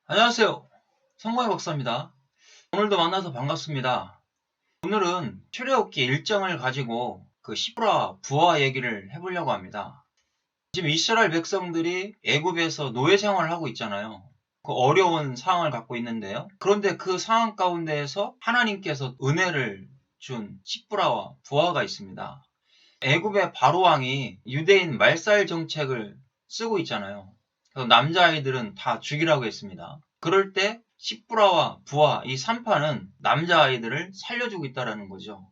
안녕하세요. 성광의 박사입니다. 오늘도 만나서 반갑습니다. 오늘은 출애굽기 일정을 가지고 그 시브라 부하 얘기를 해보려고 합니다. 지금 이스라엘 백성들이 애굽에서 노예 생활을 하고 있잖아요. 그 어려운 상황을 갖고 있는데요. 그런데 그 상황 가운데에서 하나님께서 은혜를 준 시브라와 부하가 있습니다. 애굽의 바로 왕이 유대인 말살 정책을 쓰고 있잖아요. 그래서 남자아이들은 다 죽이라고 했습니다. 그럴 때 시브라와 부하 이 3파는 남자아이들을 살려주고 있다는 거죠.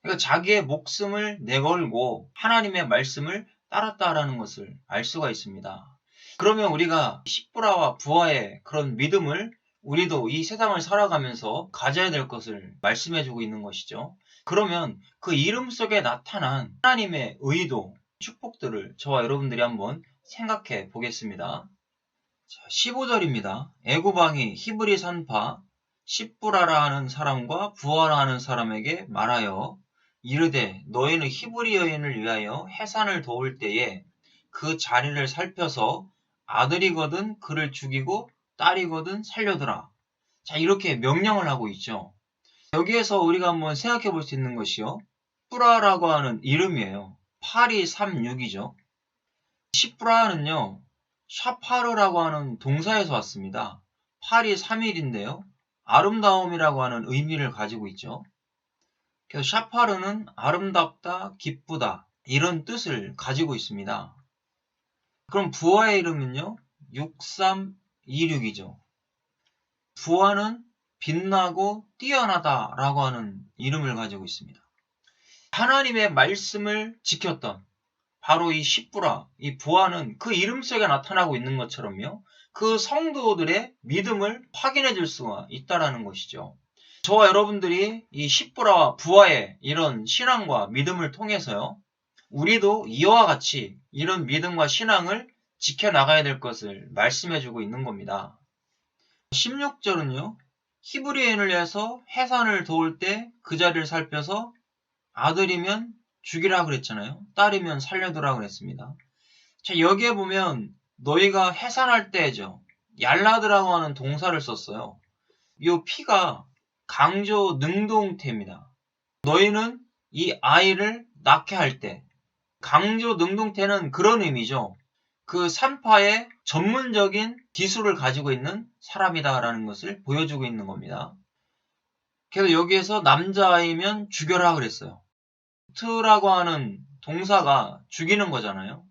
그러니까 자기의 목숨을 내걸고 하나님의 말씀을 따랐다라는 것을 알 수가 있습니다. 그러면 우리가 시브라와 부하의 그런 믿음을 우리도 이 세상을 살아가면서 가져야 될 것을 말씀해주고 있는 것이죠. 그러면 그 이름 속에 나타난 하나님의 의도, 축복들을 저와 여러분들이 한번 생각해 보겠습니다. 15절입니다. 애굽 왕이 히브리 산파 시브라라 하는 사람과 부하라 하는 사람에게 말하여 이르되 너희는 히브리 여인을 위하여 해산을 도울 때에 그 자리를 살펴서 아들이거든 그를 죽이고 딸이거든 살려두라. 자, 이렇게 명령을 하고 있죠. 여기에서 우리가 한번 생각해 볼 수 있는 것이요. 시브라라고 하는 이름이에요. 8236이죠. 시브라는요. 샤파르라고 하는 동사에서 왔습니다. 8이 3일인데요. 아름다움이라고 하는 의미를 가지고 있죠. 그래서 샤파르는 아름답다, 기쁘다 이런 뜻을 가지고 있습니다. 그럼 부하의 이름은요. 6326이죠. 부하는 빛나고 뛰어나다 라고 하는 이름을 가지고 있습니다. 하나님의 말씀을 지켰던 바로 이 시브라, 이 부하는 그 이름 속에 나타나고 있는 것처럼요. 그 성도들의 믿음을 확인해 줄 수가 있다라는 것이죠. 저와 여러분들이 이 시브라와 부하의 이런 신앙과 믿음을 통해서요. 우리도 이와 같이 이런 믿음과 신앙을 지켜나가야 될 것을 말씀해 주고 있는 겁니다. 16절은요. 히브리인을 위해서 해산을 도울 때 그 자리를 살펴서 아들이면 죽이라 그랬잖아요. 딸이면 살려두라 그랬습니다. 자, 여기에 보면 너희가 해산할 때죠. 얄라드라고 하는 동사를 썼어요. 이 피가 강조 능동태입니다. 너희는 이 아이를 낳게 할 때 강조 능동태는 그런 의미죠. 그 산파의 전문적인 기술을 가지고 있는 사람이다라는 것을 보여주고 있는 겁니다. 그래서 여기에서 남자아이면 죽여라 그랬어요. 트라고 하는 동사가 죽이는 거잖아요.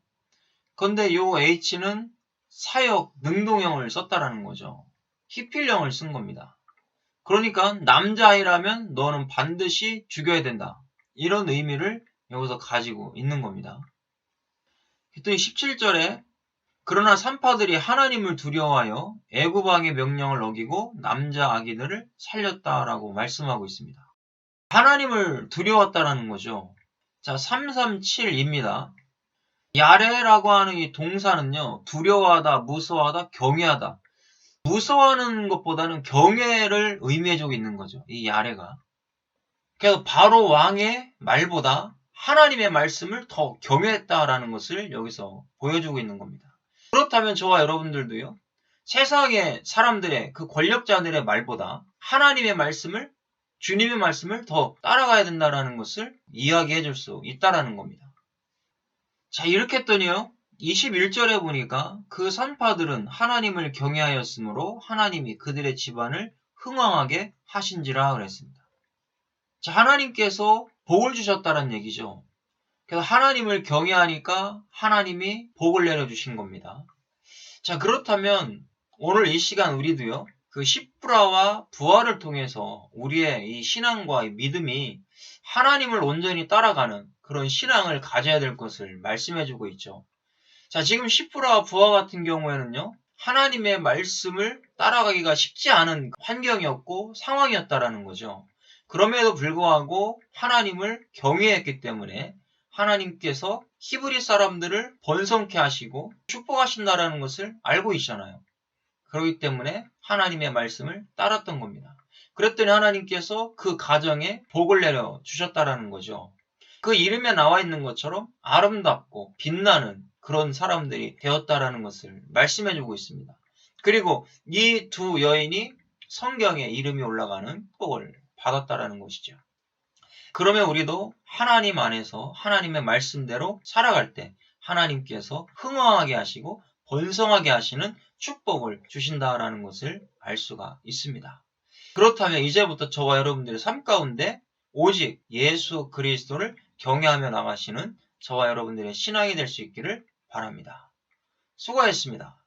근데 요 H는 사역, 능동형을 썼다라는 거죠. 희필형을 쓴 겁니다. 그러니까 남자아이라면 너는 반드시 죽여야 된다. 이런 의미를 여기서 가지고 있는 겁니다. 그랬더니 17절에 그러나 산파들이 하나님을 두려워하여 애굽 왕의 명령을 어기고 남자 아기들을 살렸다라고 말씀하고 있습니다. 하나님을 두려웠다라는 거죠. 자, 337입니다. 야레라고 하는 이 동사는요, 두려워하다, 무서워하다, 경외하다. 무서워하는 것보다는 경외를 의미해주고 있는 거죠. 이 야레가. 그래서 바로 왕의 말보다 하나님의 말씀을 더 경외했다라는 것을 여기서 보여주고 있는 겁니다. 그렇다면 저와 여러분들도요, 세상의 사람들의 그 권력자들의 말보다 하나님의 말씀을, 주님의 말씀을 더 따라가야 된다는 것을 이야기해 줄 수 있다는 겁니다. 자, 이렇게 했더니요, 21절에 보니까 그 산파들은 하나님을 경외하였으므로 하나님이 그들의 집안을 흥왕하게 하신지라 그랬습니다. 자, 하나님께서 복을 주셨다는 얘기죠. 그래서 하나님을 경외하니까 하나님이 복을 내려주신 겁니다. 자, 그렇다면 오늘 이 시간 우리도요, 그 시브라와 부하를 통해서 우리의 이 신앙과 이 믿음이 하나님을 온전히 따라가는 그런 신앙을 가져야 될 것을 말씀해주고 있죠. 자, 지금 시브라와 부하 같은 경우에는요, 하나님의 말씀을 따라가기가 쉽지 않은 환경이었고 상황이었다라는 거죠. 그럼에도 불구하고 하나님을 경외했기 때문에 하나님께서 히브리 사람들을 번성케 하시고 축복하신다라는 것을 알고 있잖아요. 그렇기 때문에 하나님의 말씀을 따랐던 겁니다. 그랬더니 하나님께서 그 가정에 복을 내려 주셨다라는 거죠. 그 이름에 나와 있는 것처럼 아름답고 빛나는 그런 사람들이 되었다라는 것을 말씀해주고 있습니다. 그리고 이 두 여인이 성경에 이름이 올라가는 축복을 받았다라는 것이죠. 그러면 우리도 하나님 안에서 하나님의 말씀대로 살아갈 때 하나님께서 흥왕하게 하시고 번성하게 하시는 축복을 주신다라는 것을 알 수가 있습니다. 그렇다면 이제부터 저와 여러분들의 삶 가운데 오직 예수 그리스도를 경외하며 나가시는 저와 여러분들의 신앙이 될 수 있기를 바랍니다. 수고하셨습니다.